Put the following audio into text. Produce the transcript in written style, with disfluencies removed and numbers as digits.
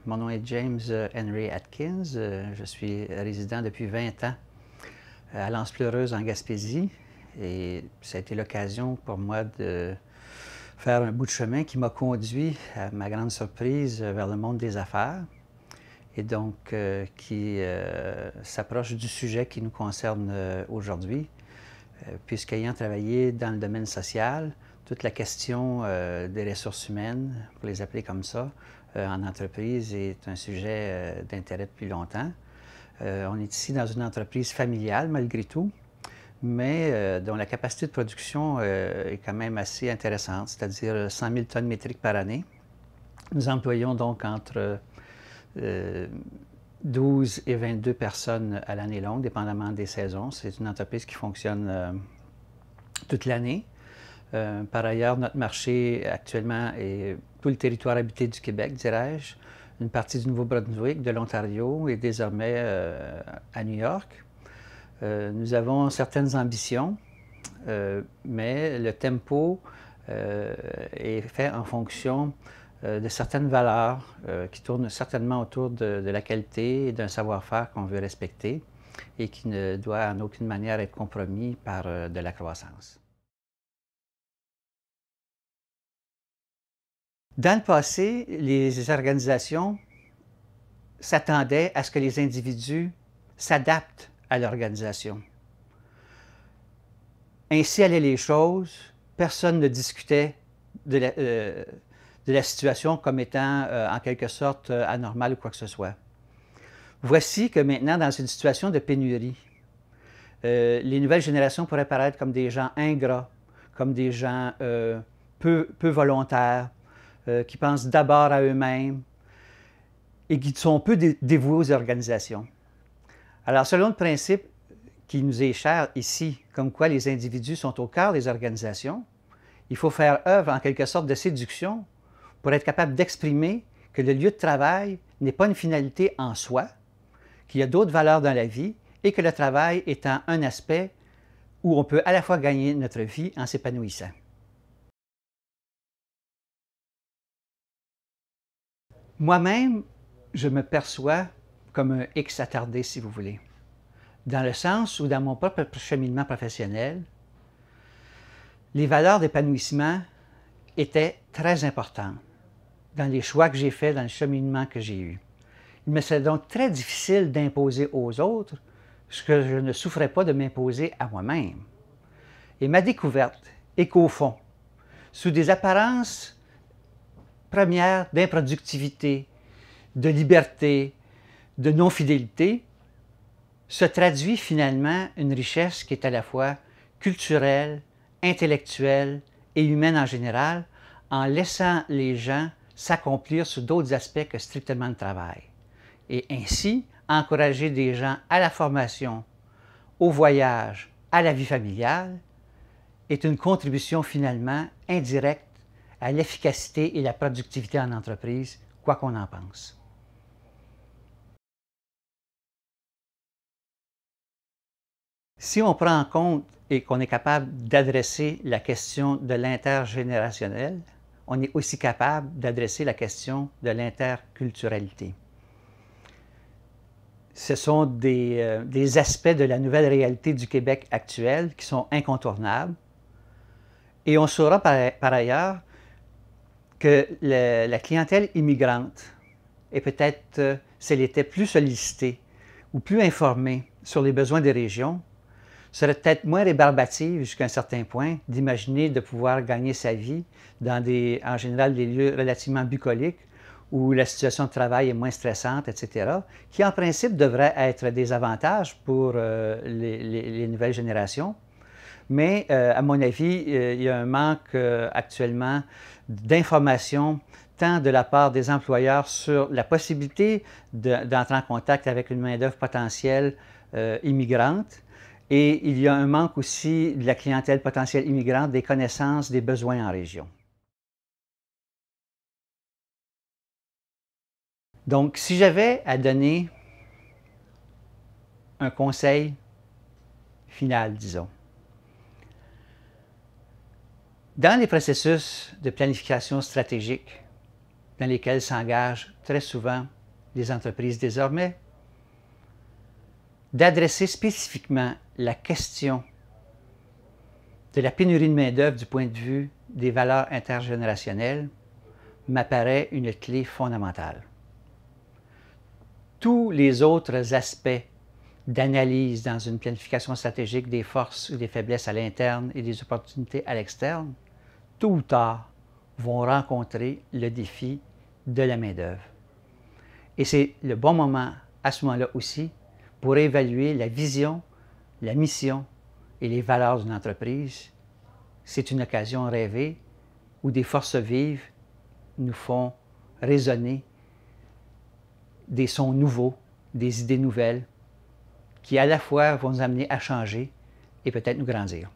Mon nom est James Henry Atkins. Je suis résident depuis 20 ans à l'Anse-Pleureuse en Gaspésie. Et ça a été l'occasion pour moi de faire un bout de chemin qui m'a conduit, à ma grande surprise, vers le monde des affaires. Et donc, qui s'approche du sujet qui nous concerne aujourd'hui, puisqu'ayant travaillé dans le domaine social, toute la question des ressources humaines, pour les appeler comme ça, en entreprise est un sujet d'intérêt depuis longtemps. On est ici dans une entreprise familiale, malgré tout, mais dont la capacité de production est quand même assez intéressante, c'est-à-dire 100 000 tonnes métriques par année. Nous employons donc entre 12 et 22 personnes à l'année longue, dépendamment des saisons. C'est une entreprise qui fonctionne toute l'année. Par ailleurs, notre marché actuellement est tout le territoire habité du Québec, dirais-je, une partie du Nouveau-Brunswick, de l'Ontario et désormais à New York. Nous avons certaines ambitions, mais le tempo est fait en fonction de certaines valeurs qui tournent certainement autour de la qualité et d'un savoir-faire qu'on veut respecter et qui ne doit en aucune manière être compromis par de la croissance. Dans le passé, les organisations s'attendaient à ce que les individus s'adaptent à l'organisation. Ainsi allaient les choses, personne ne discutait de la situation comme étant en quelque sorte anormale ou quoi que ce soit. Voici que maintenant, dans une situation de pénurie, les nouvelles générations pourraient paraître comme des gens ingrats, comme des gens peu volontaires, qui pensent d'abord à eux-mêmes et qui sont peu dévoués aux organisations. Alors, selon le principe qui nous est cher ici, comme quoi les individus sont au cœur des organisations, il faut faire œuvre en quelque sorte de séduction pour être capable d'exprimer que le lieu de travail n'est pas une finalité en soi, qu'il y a d'autres valeurs dans la vie et que le travail étant un aspect où on peut à la fois gagner notre vie en s'épanouissant. Moi-même, je me perçois comme un X attardé, si vous voulez, dans le sens où, dans mon propre cheminement professionnel, les valeurs d'épanouissement étaient très importantes dans les choix que j'ai faits, dans le cheminement que j'ai eu. Il me serait donc très difficile d'imposer aux autres ce que je ne souffrais pas de m'imposer à moi-même. Et ma découverte est qu'au fond, sous des apparences première d'improductivité, de liberté, de non-fidélité, se traduit finalement une richesse qui est à la fois culturelle, intellectuelle et humaine en général, en laissant les gens s'accomplir sur d'autres aspects que strictement le travail. Et ainsi, encourager des gens à la formation, au voyage, à la vie familiale, est une contribution finalement indirecte à l'efficacité et la productivité en entreprise, quoi qu'on en pense. Si on prend en compte et qu'on est capable d'adresser la question de l'intergénérationnel, on est aussi capable d'adresser la question de l'interculturalité. Ce sont des aspects de la nouvelle réalité du Québec actuel qui sont incontournables. Et on saura par ailleurs que la clientèle immigrante est peut-être, si elle était plus sollicitée ou plus informée sur les besoins des régions, serait peut-être moins rébarbative jusqu'à un certain point d'imaginer de pouvoir gagner sa vie dans en général des lieux relativement bucoliques où la situation de travail est moins stressante, etc., qui en principe devraient être des avantages pour les nouvelles générations. Mais à mon avis, il y a un manque actuellement d'informations tant de la part des employeurs sur la possibilité d'entrer en contact avec une main-d'œuvre potentielle immigrante. Et il y a un manque aussi de la clientèle potentielle immigrante des connaissances des besoins en région. Donc, si j'avais à donner un conseil final, disons, dans les processus de planification stratégique dans lesquels s'engagent très souvent les entreprises désormais, d'adresser spécifiquement la question de la pénurie de main-d'œuvre du point de vue des valeurs intergénérationnelles m'apparaît une clé fondamentale. Tous les autres aspects d'analyse dans une planification stratégique des forces ou des faiblesses à l'interne et des opportunités à l'externe, tôt ou tard, vont rencontrer le défi de la main-d'œuvre. Et c'est le bon moment, à ce moment-là aussi, pour évaluer la vision, la mission et les valeurs d'une entreprise. C'est une occasion rêvée où des forces vives nous font résonner des sons nouveaux, des idées nouvelles, qui à la fois vont nous amener à changer et peut-être nous grandir.